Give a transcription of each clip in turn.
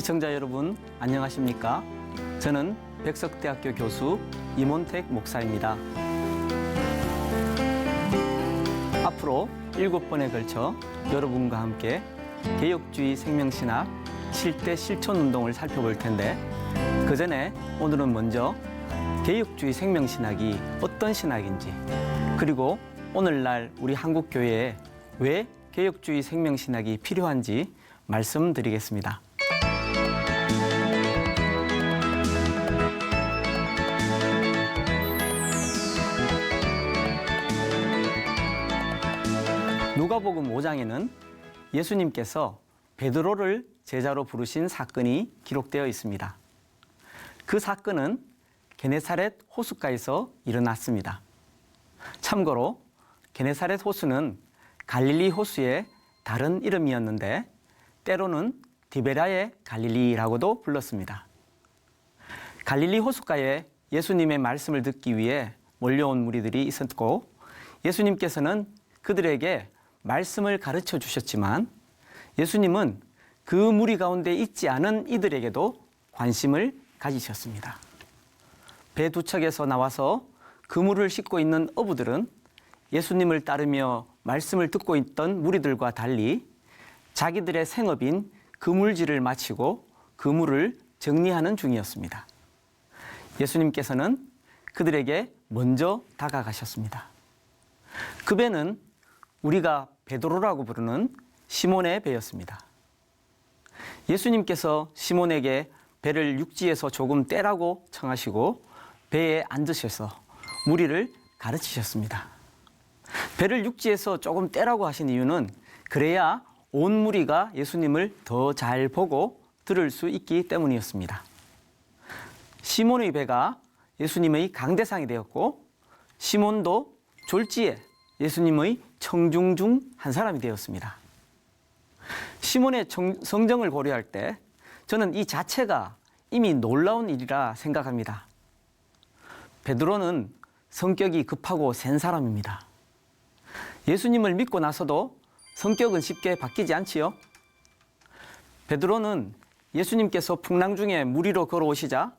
시청자 여러분, 안녕하십니까? 저는 백석대학교 교수 임원택 목사입니다. 앞으로 7번에 걸쳐 여러분과 함께 개혁주의 생명신학 7대 실천운동을 살펴볼 텐데, 그 전에 오늘은 먼저 개혁주의 생명신학이 어떤 신학인지, 그리고 오늘날 우리 한국교회에 왜 개혁주의 생명신학이 필요한지 말씀드리겠습니다. 누가복음 5장에는 예수님께서 베드로를 제자로 부르신 사건이 기록되어 있습니다. 그 사건은 게네사렛 호숫가에서 일어났습니다. 참고로 게네사렛 호수는 갈릴리 호수의 다른 이름이었는데 때로는 디베라의 갈릴리라고도 불렀습니다. 갈릴리 호숫가에 예수님의 말씀을 듣기 위해 몰려온 무리들이 있었고, 예수님께서는 그들에게 말씀을 가르쳐 주셨지만 예수님은 그 무리 가운데 있지 않은 이들에게도 관심을 가지셨습니다. 배 두 척에서 나와서 그물을 싣고 있는 어부들은 예수님을 따르며 말씀을 듣고 있던 무리들과 달리 자기들의 생업인 그물질을 마치고 그물을 정리하는 중이었습니다. 예수님께서는 그들에게 먼저 다가가셨습니다. 그 배는 우리가 베드로라고 부르는 시몬의 배였습니다. 예수님께서 시몬에게 배를 육지에서 조금 떼라고 청하시고 배에 앉으셔서 무리를 가르치셨습니다. 배를 육지에서 조금 떼라고 하신 이유는 그래야 온 무리가 예수님을 더 잘 보고 들을 수 있기 때문이었습니다. 시몬의 배가 예수님의 강대상이 되었고, 시몬도 졸지에 예수님의 청중 중 한 사람이 되었습니다. 시몬의 성정을 고려할 때 저는 이 자체가 이미 놀라운 일이라 생각합니다. 베드로는 성격이 급하고 센 사람입니다. 예수님을 믿고 나서도 성격은 쉽게 바뀌지 않지요. 베드로는 예수님께서 풍랑 중에 물 위로 걸어오시자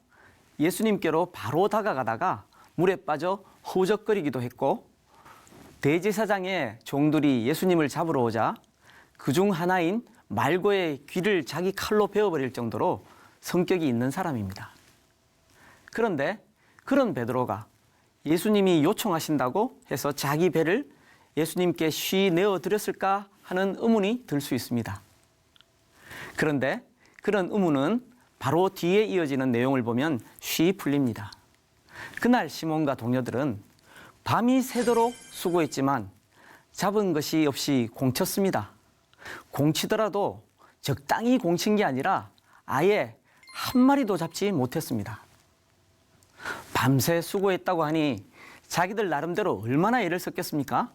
예수님께로 바로 다가가다가 물에 빠져 허우적거리기도 했고, 대제사장의 종들이 예수님을 잡으러 오자 그중 하나인 말고의 귀를 자기 칼로 베어버릴 정도로 성격이 있는 사람입니다. 그런데 그런 베드로가 예수님이 요청하신다고 해서 자기 배를 예수님께 쉬 내어드렸을까 하는 의문이 들 수 있습니다. 그런데 그런 의문은 바로 뒤에 이어지는 내용을 보면 쉬 풀립니다. 그날 시몬과 동료들은 밤이 새도록 수고했지만 잡은 것이 없이 공쳤습니다. 공치더라도 적당히 공친 게 아니라 아예 한 마리도 잡지 못했습니다. 밤새 수고했다고 하니 자기들 나름대로 얼마나 애를 썼겠습니까?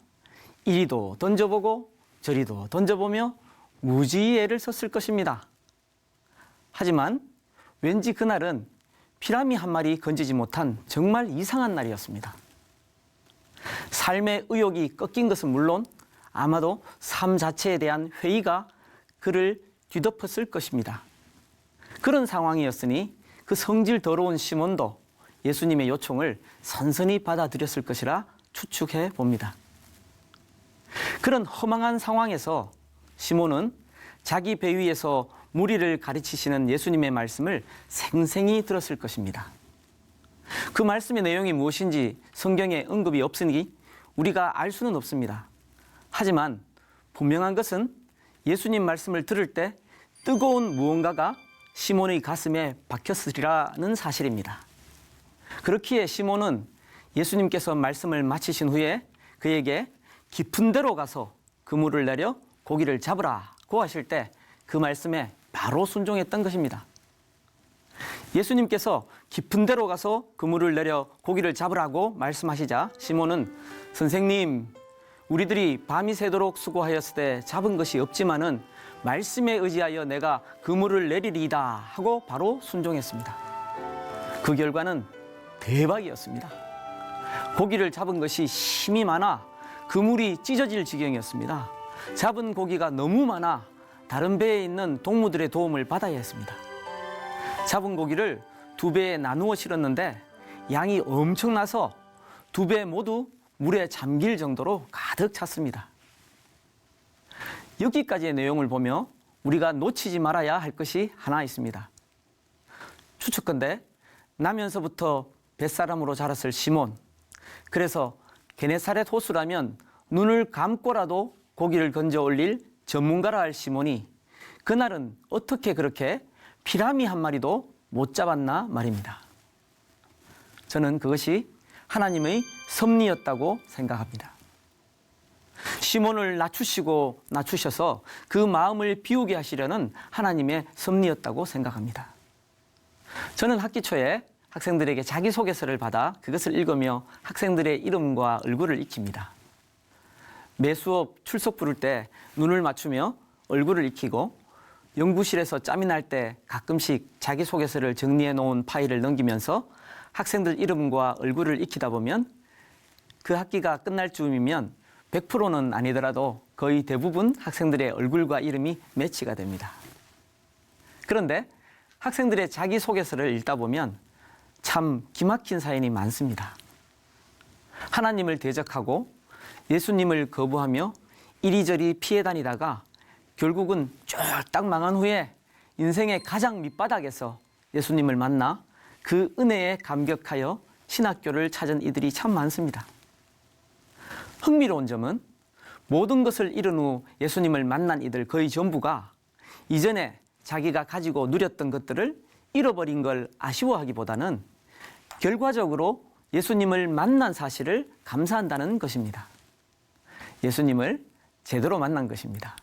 이리도 던져보고 저리도 던져보며 무지히 애를 썼을 것입니다. 하지만 왠지 그날은 피라미 한 마리 건지지 못한 정말 이상한 날이었습니다. 삶의 의욕이 꺾인 것은 물론 아마도 삶 자체에 대한 회의가 그를 뒤덮었을 것입니다. 그런 상황이었으니 그 성질 더러운 시몬도 예수님의 요청을 선선히 받아들였을 것이라 추측해 봅니다. 그런 허망한 상황에서 시몬은 자기 배 위에서 무리를 가르치시는 예수님의 말씀을 생생히 들었을 것입니다. 그 말씀의 내용이 무엇인지 성경에 언급이 없으니 우리가 알 수는 없습니다. 하지만 분명한 것은 예수님 말씀을 들을 때 뜨거운 무언가가 시몬의 가슴에 박혔으리라는 사실입니다. 그렇기에 시몬은 예수님께서 말씀을 마치신 후에 그에게 깊은 데로 가서 그물을 내려 고기를 잡으라고 하실 때 그 말씀에 바로 순종했던 것입니다. 예수님께서 깊은 데로 가서 그물을 내려 고기를 잡으라고 말씀하시자 시몬은 선생님, 우리들이 밤이 새도록 수고하였을 때 잡은 것이 없지만은 말씀에 의지하여 내가 그물을 내리리이다 하고 바로 순종했습니다. 그 결과는 대박이었습니다. 고기를 잡은 것이 힘이 많아 그물이 찢어질 지경이었습니다. 잡은 고기가 너무 많아 다른 배에 있는 동무들의 도움을 받아야 했습니다. 잡은 고기를 2배에 나누어 실었는데 양이 엄청나서 2배 모두 물에 잠길 정도로 가득 찼습니다. 여기까지의 내용을 보며 우리가 놓치지 말아야 할 것이 하나 있습니다. 추측컨대 나면서부터 뱃사람으로 자랐을 시몬, 그래서 게네사렛 호수라면 눈을 감고라도 고기를 건져 올릴 전문가라 할 시몬이 그날은 어떻게 그렇게 피라미 한 마리도 못 잡았나 말입니다. 저는 그것이 하나님의 섭리였다고 생각합니다. 시몬을 낮추셔서 그 마음을 비우게 하시려는 하나님의 섭리였다고 생각합니다. 저는 학기 초에 학생들에게 자기소개서를 받아 그것을 읽으며 학생들의 이름과 얼굴을 익힙니다. 매 수업 출석 부를 때 눈을 맞추며 얼굴을 익히고 연구실에서 짬이 날 때 가끔씩 자기소개서를 정리해 놓은 파일을 넘기면서 학생들 이름과 얼굴을 익히다 보면 그 학기가 끝날 즈음이면 100%는 아니더라도 거의 대부분 학생들의 얼굴과 이름이 매치가 됩니다. 그런데 학생들의 자기소개서를 읽다 보면 참 기막힌 사연이 많습니다. 하나님을 대적하고 예수님을 거부하며 이리저리 피해 다니다가 결국은 쫄딱 망한 후에 인생의 가장 밑바닥에서 예수님을 만나 그 은혜에 감격하여 신학교를 찾은 이들이 참 많습니다. 흥미로운 점은 모든 것을 잃은 후 예수님을 만난 이들 거의 전부가 이전에 자기가 가지고 누렸던 것들을 잃어버린 걸 아쉬워하기보다는 결과적으로 예수님을 만난 사실을 감사한다는 것입니다. 예수님을 제대로 만난 것입니다.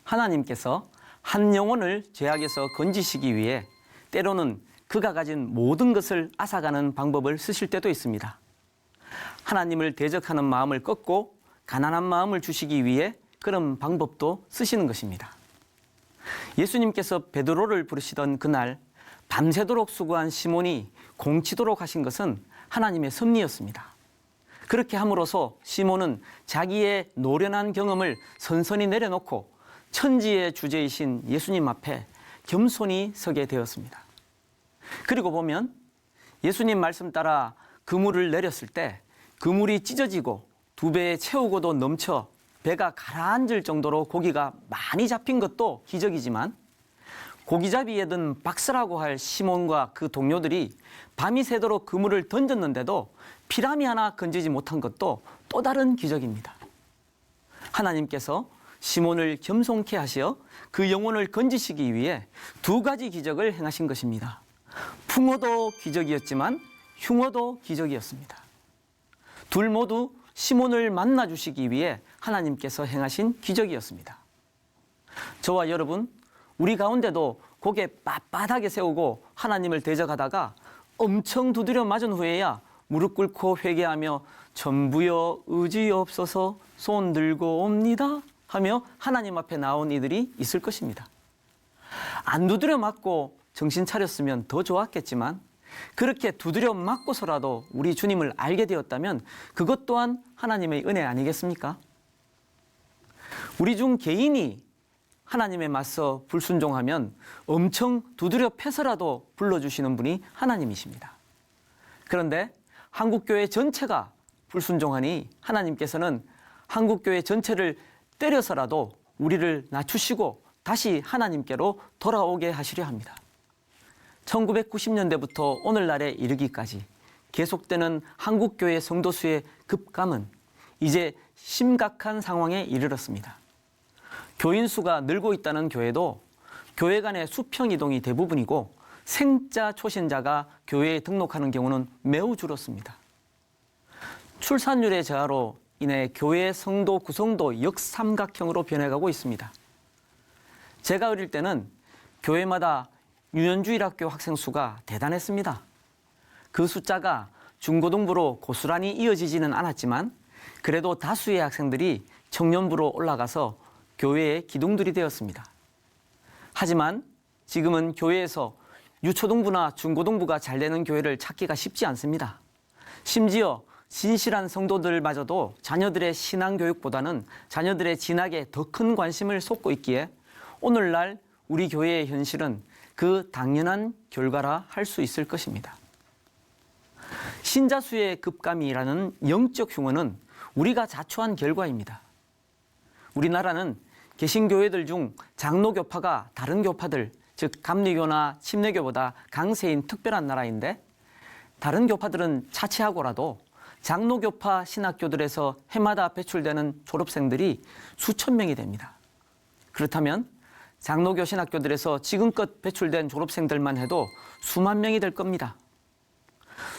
하나님께서 한 영혼을 죄악에서 건지시기 위해 때로는 그가 가진 모든 것을 앗아가는 방법을 쓰실 때도 있습니다. 하나님을 대적하는 마음을 꺾고 가난한 마음을 주시기 위해 그런 방법도 쓰시는 것입니다. 예수님께서 베드로를 부르시던 그날 밤새도록 수고한 시몬이 공치도록 하신 것은 하나님의 섭리였습니다. 그렇게 함으로써 시몬은 자기의 노련한 경험을 선선히 내려놓고 천지의 주제이신 예수님 앞에 겸손히 서게 되었습니다. 그리고 보면 예수님 말씀 따라 그물을 내렸을 때 그물이 찢어지고 2배에 채우고도 넘쳐 배가 가라앉을 정도로 고기가 많이 잡힌 것도 기적이지만 고기잡이에 든 박사라고 할 시몬과 그 동료들이 밤이 새도록 그물을 던졌는데도 피라미 하나 건지지 못한 것도 또 다른 기적입니다. 하나님께서 시몬을 겸손케 하시어 그 영혼을 건지시기 위해 2가지 기적을 행하신 것입니다. 풍어도 기적이었지만 흉어도 기적이었습니다. 둘 모두 시몬을 만나주시기 위해 하나님께서 행하신 기적이었습니다. 저와 여러분, 우리 가운데도 고개 빳빳하게 세우고 하나님을 대적하다가 엄청 두드려 맞은 후에야 무릎 꿇고 회개하며 전부여 의지없어서 손 들고 옵니다 하며 하나님 앞에 나온 이들이 있을 것입니다. 안 두드려 맞고 정신 차렸으면 더 좋았겠지만 그렇게 두드려 맞고서라도 우리 주님을 알게 되었다면 그것 또한 하나님의 은혜 아니겠습니까? 우리 중 개인이 하나님에 맞서 불순종하면 엄청 두드려 패서라도 불러주시는 분이 하나님이십니다. 그런데 한국교회 전체가 불순종하니 하나님께서는 한국교회 전체를 때려서라도 우리를 낮추시고 다시 하나님께로 돌아오게 하시려 합니다. 1990년대부터 오늘날에 이르기까지 계속되는 한국교회 성도수의 급감은 이제 심각한 상황에 이르렀습니다. 교인 수가 늘고 있다는 교회도 교회 간의 수평 이동이 대부분이고 생자 초신자가 교회에 등록하는 경우는 매우 줄었습니다. 출산율의 저하로 인해 교회 성도 구성도 역삼각형으로 변해가고 있습니다. 제가 어릴 때는 교회마다 유년주일학교 학생 수가 대단했습니다. 그 숫자가 중고등부로 고스란히 이어지지는 않았지만 그래도 다수의 학생들이 청년부로 올라가서 교회의 기둥들이 되었습니다. 하지만 지금은 교회에서 유초등부나 중고등부가 잘 되는 교회를 찾기가 쉽지 않습니다. 심지어 진실한 성도들마저도 자녀들의 신앙교육보다는 자녀들의 진학에 더 큰 관심을 쏟고 있기에 오늘날 우리 교회의 현실은 그 당연한 결과라 할 수 있을 것입니다. 신자 수의 급감이라는 영적 흉어는 우리가 자초한 결과입니다. 우리나라는 개신교회들 중 장로교파가 다른 교파들, 즉 감리교나 침례교보다 강세인 특별한 나라인데, 다른 교파들은 차치하고라도 장로교파 신학교들에서 해마다 배출되는 졸업생들이 수천 명이 됩니다. 그렇다면 장로교 신학교들에서 지금껏 배출된 졸업생들만 해도 수만 명이 될 겁니다.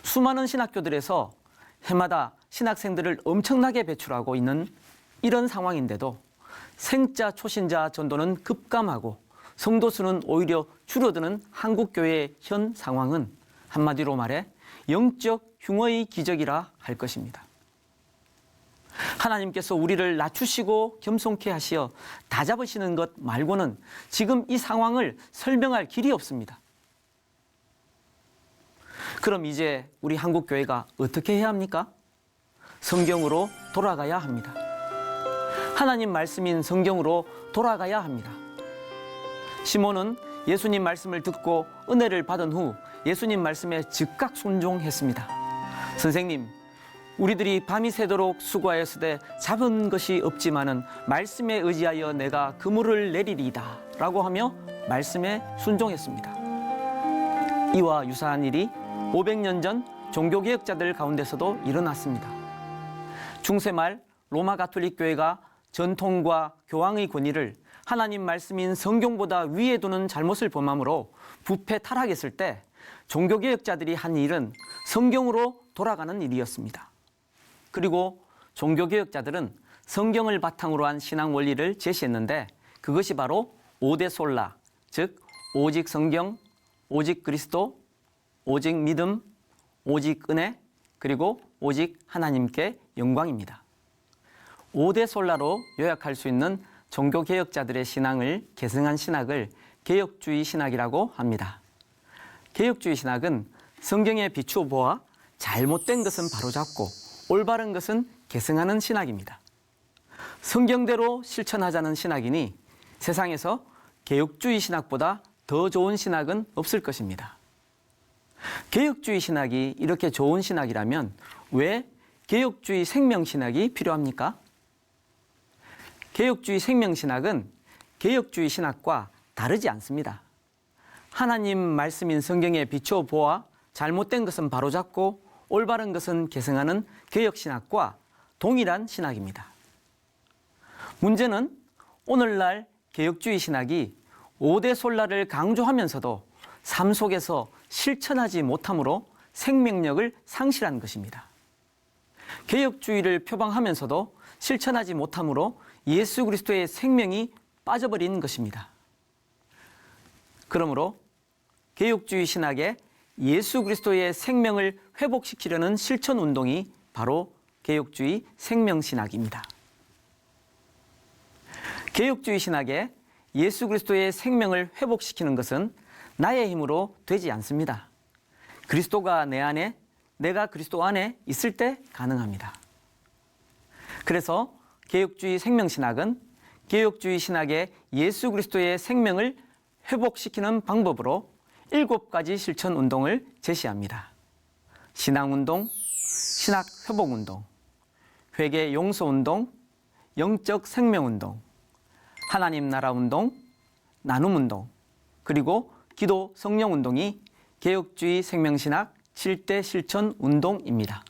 수많은 신학교들에서 해마다 신학생들을 엄청나게 배출하고 있는 이런 상황인데도 생자 초신자 전도는 급감하고 성도 수는 오히려 줄어드는 한국교회의 현 상황은 한마디로 말해 영적 흉어의 기적이라 할 것입니다. 하나님께서 우리를 낮추시고 겸손케 하시어 다잡으시는 것 말고는 지금 이 상황을 설명할 길이 없습니다. 그럼 이제 우리 한국교회가 어떻게 해야 합니까? 성경으로 돌아가야 합니다. 하나님 말씀인 성경으로 돌아가야 합니다. 시몬은 예수님 말씀을 듣고 은혜를 받은 후 예수님 말씀에 즉각 순종했습니다. 선생님, 우리들이 밤이 새도록 수고하였으되 잡은 것이 없지만은 말씀에 의지하여 내가 그물을 내리리이다 라고 하며 말씀에 순종했습니다. 이와 유사한 일이 500년 전 종교개혁자들 가운데서도 일어났습니다. 중세말 로마 가톨릭 교회가 전통과 교황의 권위를 하나님 말씀인 성경보다 위에 두는 잘못을 범함으로 부패 타락했을 때 종교개혁자들이 한 일은 성경으로 돌아가는 일이었습니다. 그리고 종교개혁자들은 성경을 바탕으로 한 신앙 원리를 제시했는데 그것이 바로 5대 솔라, 즉 오직 성경, 오직 그리스도, 오직 믿음, 오직 은혜, 그리고 오직 하나님께 영광입니다. 5대 솔라로 요약할 수 있는 종교개혁자들의 신앙을 계승한 신학을 개혁주의 신학이라고 합니다. 개혁주의 신학은 성경에 비추어 보아 잘못된 것은 바로잡고 올바른 것은 계승하는 신학입니다. 성경대로 실천하자는 신학이니 세상에서 개혁주의 신학보다 더 좋은 신학은 없을 것입니다. 개혁주의 신학이 이렇게 좋은 신학이라면 왜 개혁주의 생명신학이 필요합니까? 개혁주의 생명신학은 개혁주의 신학과 다르지 않습니다. 하나님 말씀인 성경에 비추어 보아 잘못된 것은 바로잡고 올바른 것은 계승하는 개혁신학과 동일한 신학입니다. 문제는 오늘날 개혁주의 신학이 5대 솔라를 강조하면서도 삶 속에서 실천하지 못함으로 생명력을 상실한 것입니다. 개혁주의를 표방하면서도 실천하지 못함으로 예수 그리스도의 생명이 빠져버린 것입니다. 그러므로 개혁주의 신학에 예수 그리스도의 생명을 회복시키려는 실천 운동이 바로 개혁주의 생명신학입니다. 개혁주의 신학에 예수 그리스도의 생명을 회복시키는 것은 나의 힘으로 되지 않습니다. 그리스도가 내 안에, 내가 그리스도 안에 있을 때 가능합니다. 그래서 개혁주의 생명신학은 개혁주의 신학에 예수 그리스도의 생명을 회복시키는 방법으로 7가지 실천 운동을 제시합니다. 신앙운동, 신학회복운동, 회개 용서운동, 영적 생명운동, 하나님 나라운동, 나눔운동, 그리고 기도 성령운동이 개혁주의 생명신학 7대 실천 운동입니다.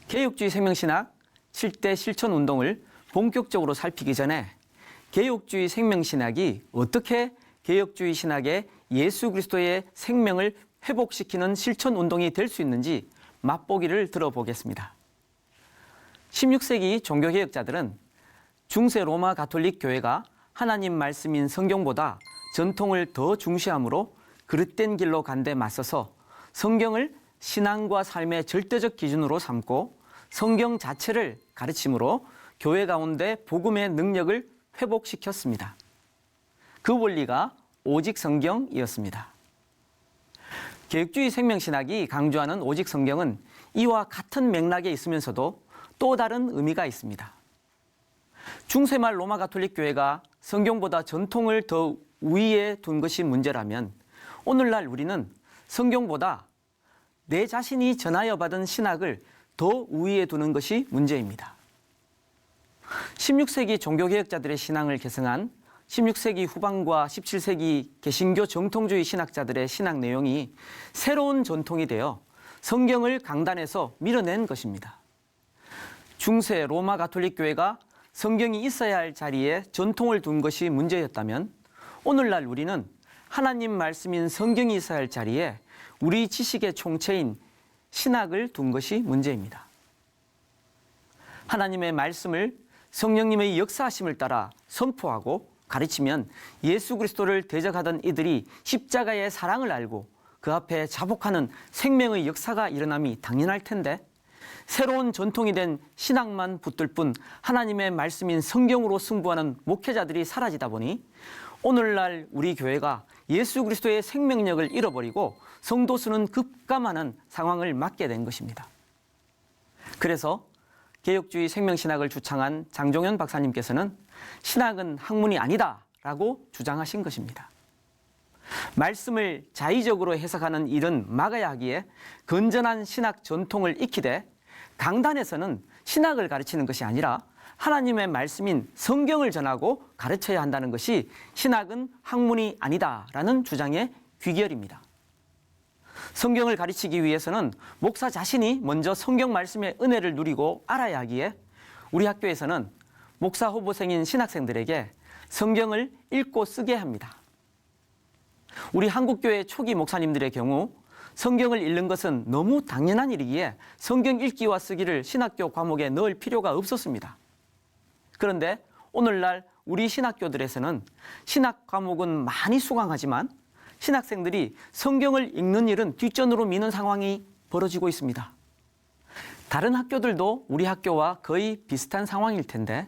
개혁주의 생명신학 7대 실천 운동을 본격적으로 살피기 전에 개혁주의 생명신학이 어떻게 개혁주의 신학에 예수 그리스도의 생명을 회복시키는 실천 운동이 될 수 있는지 맛보기를 들어보겠습니다. 16세기 종교개혁자들은 중세 로마 가톨릭 교회가 하나님 말씀인 성경보다 전통을 더 중시하므로 그릇된 길로 간 데 맞서서 성경을 신앙과 삶의 절대적 기준으로 삼고 성경 자체를 가르침으로 교회 가운데 복음의 능력을 회복시켰습니다. 그 원리가 오직 성경이었습니다. 개혁주의 생명신학이 강조하는 오직 성경은 이와 같은 맥락에 있으면서도 또 다른 의미가 있습니다. 중세말 로마 가톨릭 교회가 성경보다 전통을 더 우위에 둔 것이 문제라면 오늘날 우리는 성경보다 내 자신이 전하여 받은 신학을 더 우위에 두는 것이 문제입니다. 16세기 종교개혁자들의 신앙을 계승한 16세기 후반과 17세기 개신교 정통주의 신학자들의 신학 내용이 새로운 전통이 되어 성경을 강단에서 밀어낸 것입니다. 중세 로마 가톨릭 교회가 성경이 있어야 할 자리에 전통을 둔 것이 문제였다면 오늘날 우리는 하나님 말씀인 성경이 있어야 할 자리에 우리 지식의 총체인 신학을 둔 것이 문제입니다. 하나님의 말씀을 성령님의 역사하심을 따라 선포하고 가르치면 예수 그리스도를 대적하던 이들이 십자가의 사랑을 알고 그 앞에 자복하는 생명의 역사가 일어남이 당연할 텐데 새로운 전통이 된 신학만 붙들 뿐 하나님의 말씀인 성경으로 승부하는 목회자들이 사라지다 보니 오늘날 우리 교회가 예수 그리스도의 생명력을 잃어버리고 성도 수는 급감하는 상황을 맞게 된 것입니다. 그래서 개혁주의 생명신학을 주창한 장종현 박사님께서는 신학은 학문이 아니다 라고 주장하신 것입니다. 말씀을 자의적으로 해석하는 일은 막아야 하기에 건전한 신학 전통을 익히되 강단에서는 신학을 가르치는 것이 아니라 하나님의 말씀인 성경을 전하고 가르쳐야 한다는 것이 신학은 학문이 아니다라는 주장의 귀결입니다. 성경을 가르치기 위해서는 목사 자신이 먼저 성경 말씀의 은혜를 누리고 알아야 하기에 우리 학교에서는 목사 후보생인 신학생들에게 성경을 읽고 쓰게 합니다. 우리 한국교회 초기 목사님들의 경우 성경을 읽는 것은 너무 당연한 일이기에 성경 읽기와 쓰기를 신학교 과목에 넣을 필요가 없었습니다. 그런데 오늘날 우리 신학교들에서는 신학 과목은 많이 수강하지만 신학생들이 성경을 읽는 일은 뒷전으로 미는 상황이 벌어지고 있습니다. 다른 학교들도 우리 학교와 거의 비슷한 상황일 텐데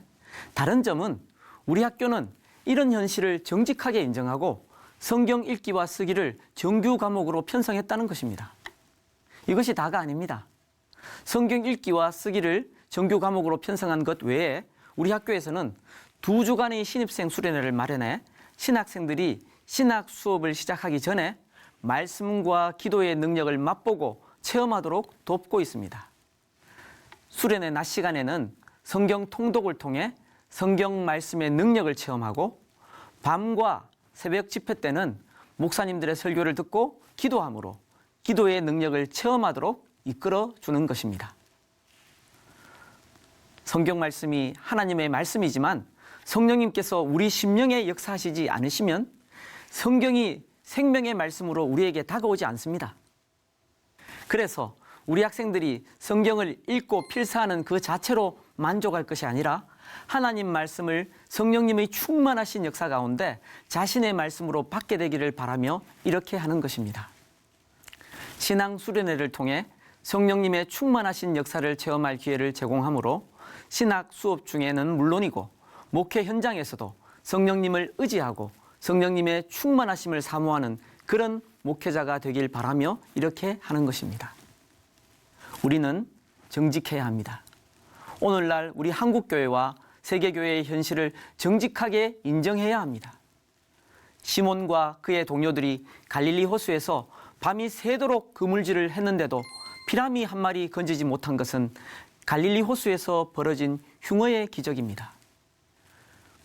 다른 점은 우리 학교는 이런 현실을 정직하게 인정하고 성경 읽기와 쓰기를 정규 과목으로 편성했다는 것입니다. 이것이 다가 아닙니다. 성경 읽기와 쓰기를 정규 과목으로 편성한 것 외에 우리 학교에서는 2주간의 신입생 수련회를 마련해 신학생들이 신학 수업을 시작하기 전에 말씀과 기도의 능력을 맛보고 체험하도록 돕고 있습니다. 수련회 낮 시간에는 성경 통독을 통해 성경 말씀의 능력을 체험하고 밤과 새벽 집회 때는 목사님들의 설교를 듣고 기도함으로 기도의 능력을 체험하도록 이끌어 주는 것입니다. 성경 말씀이 하나님의 말씀이지만 성령님께서 우리 심령에 역사하시지 않으시면 성경이 생명의 말씀으로 우리에게 다가오지 않습니다. 그래서 우리 학생들이 성경을 읽고 필사하는 그 자체로 만족할 것이 아니라 하나님 말씀을 성령님의 충만하신 역사 가운데 자신의 말씀으로 받게 되기를 바라며 이렇게 하는 것입니다. 신앙 수련회를 통해 성령님의 충만하신 역사를 체험할 기회를 제공하므로 신학 수업 중에는 물론이고 목회 현장에서도 성령님을 의지하고 성령님의 충만하심을 사모하는 그런 목회자가 되길 바라며 이렇게 하는 것입니다. 우리는 정직해야 합니다. 오늘날 우리 한국교회와 세계교회의 현실을 정직하게 인정해야 합니다. 시몬과 그의 동료들이 갈릴리 호수에서 밤이 새도록 그물질을 했는데도 피라미 한 마리 건지지 못한 것은 갈릴리 호수에서 벌어진 흉어의 기적입니다.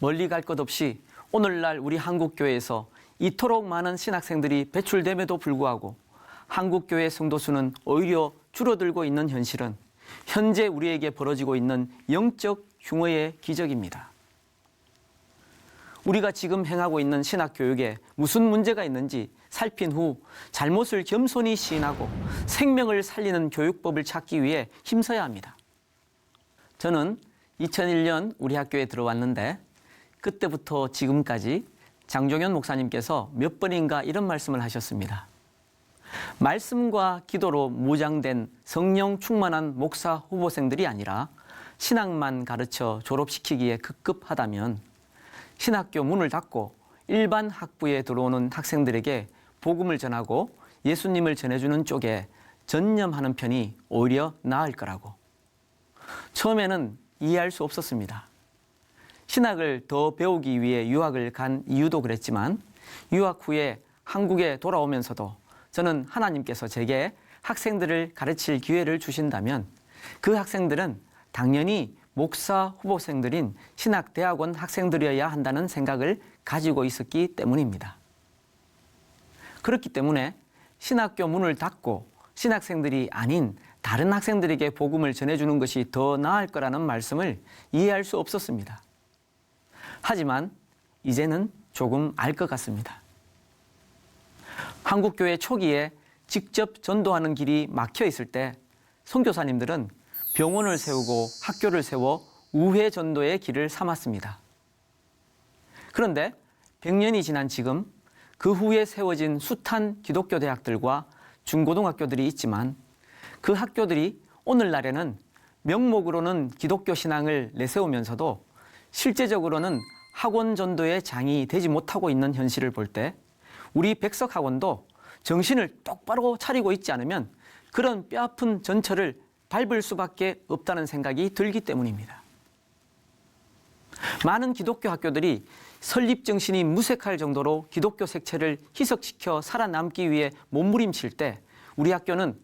멀리 갈 것 없이 오늘날 우리 한국교회에서 이토록 많은 신학생들이 배출됨에도 불구하고 한국교회 성도수는 오히려 줄어들고 있는 현실은 현재 우리에게 벌어지고 있는 영적 흉어의 기적입니다. 우리가 지금 행하고 있는 신학교육에 무슨 문제가 있는지 살핀 후 잘못을 겸손히 시인하고 생명을 살리는 교육법을 찾기 위해 힘써야 합니다. 저는 2001년 우리 학교에 들어왔는데 그때부터 지금까지 장종현 목사님께서 몇 번인가 이런 말씀을 하셨습니다. 말씀과 기도로 무장된 성령 충만한 목사 후보생들이 아니라 신학만 가르쳐 졸업시키기에 급급하다면 신학교 문을 닫고 일반 학부에 들어오는 학생들에게 복음을 전하고 예수님을 전해주는 쪽에 전념하는 편이 오히려 나을 거라고. 처음에는 이해할 수 없었습니다. 신학을 더 배우기 위해 유학을 간 이유도 그랬지만 유학 후에 한국에 돌아오면서도 저는 하나님께서 제게 학생들을 가르칠 기회를 주신다면 그 학생들은 당연히 목사 후보생들인 신학대학원 학생들이어야 한다는 생각을 가지고 있었기 때문입니다. 그렇기 때문에 신학교 문을 닫고 신학생들이 아닌 다른 학생들에게 복음을 전해주는 것이 더 나을 거라는 말씀을 이해할 수 없었습니다. 하지만 이제는 조금 알 것 같습니다. 한국교회 초기에 직접 전도하는 길이 막혀 있을 때 선교사님들은 병원을 세우고 학교를 세워 우회 전도의 길을 삼았습니다. 그런데 100년이 지난 지금 그 후에 세워진 숱한 기독교 대학들과 중고등학교들이 있지만 그 학교들이 오늘날에는 명목으로는 기독교 신앙을 내세우면서도 실제적으로는 학원 전도의 장이 되지 못하고 있는 현실을 볼 때 우리 백석학원도 정신을 똑바로 차리고 있지 않으면 그런 뼈아픈 전철을 밟을 수밖에 없다는 생각이 들기 때문입니다. 많은 기독교 학교들이 설립 정신이 무색할 정도로 기독교 색채를 희석시켜 살아남기 위해 몸부림칠 때 우리 학교는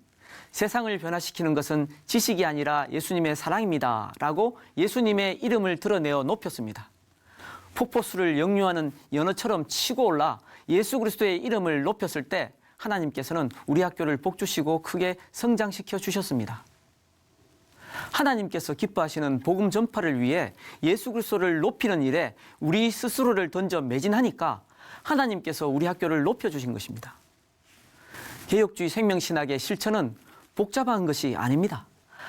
세상을 변화시키는 것은 지식이 아니라 예수님의 사랑입니다 라고 예수님의 이름을 드러내어 높였습니다. 폭포수를 역류하는 연어처럼 치고 올라 예수 그리스도의 이름을 높였을 때 하나님께서는 우리 학교를 복주시고 크게 성장시켜 주셨습니다. 하나님께서 기뻐하시는 복음 전파를 위해 예수 그리스도를 높이는 일에 우리 스스로를 던져 매진하니까 하나님께서 우리 학교를 높여주신 것입니다. 개혁주의 생명신학의 실천은 복잡한 것이 아닙니다.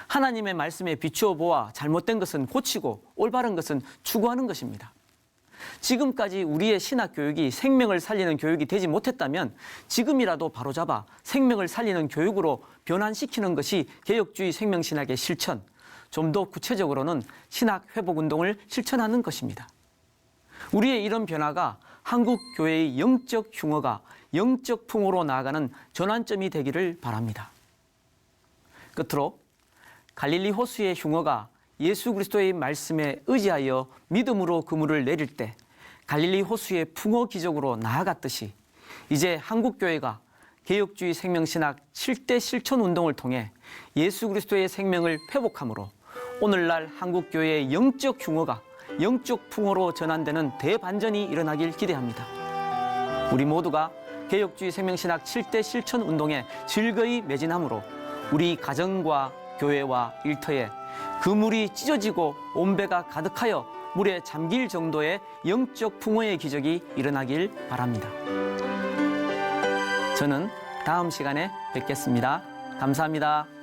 하나님의 말씀에 비추어 보아 잘못된 것은 고치고 올바른 것은 추구하는 것입니다. 지금까지 우리의 신학교육이 생명을 살리는 교육이 되지 못했다면 지금이라도 바로잡아 생명을 살리는 교육으로 변환시키는 것이 개혁주의 생명신학의 실천, 좀 더 구체적으로는 신학회복운동을 실천하는 것입니다. 우리의 이런 변화가 한국 교회의 영적 흉어가 영적 풍어로 나아가는 전환점이 되기를 바랍니다. 끝으로 갈릴리 호수의 흉어가 예수 그리스도의 말씀에 의지하여 믿음으로 그물을 내릴 때 갈릴리 호수의 풍어 기적으로 나아갔듯이 이제 한국교회가 개혁주의 생명신학 7대 실천운동을 통해 예수 그리스도의 생명을 회복함으로 오늘날 한국교회의 영적 흉어가 영적 풍어로 전환되는 대반전이 일어나길 기대합니다. 우리 모두가 개혁주의 생명신학 7대 실천운동에 즐거이 매진함으로 우리 가정과 교회와 일터에 그 물이 찢어지고 온 배가 가득하여 물에 잠길 정도의 영적 풍어의 기적이 일어나길 바랍니다. 저는 다음 시간에 뵙겠습니다. 감사합니다.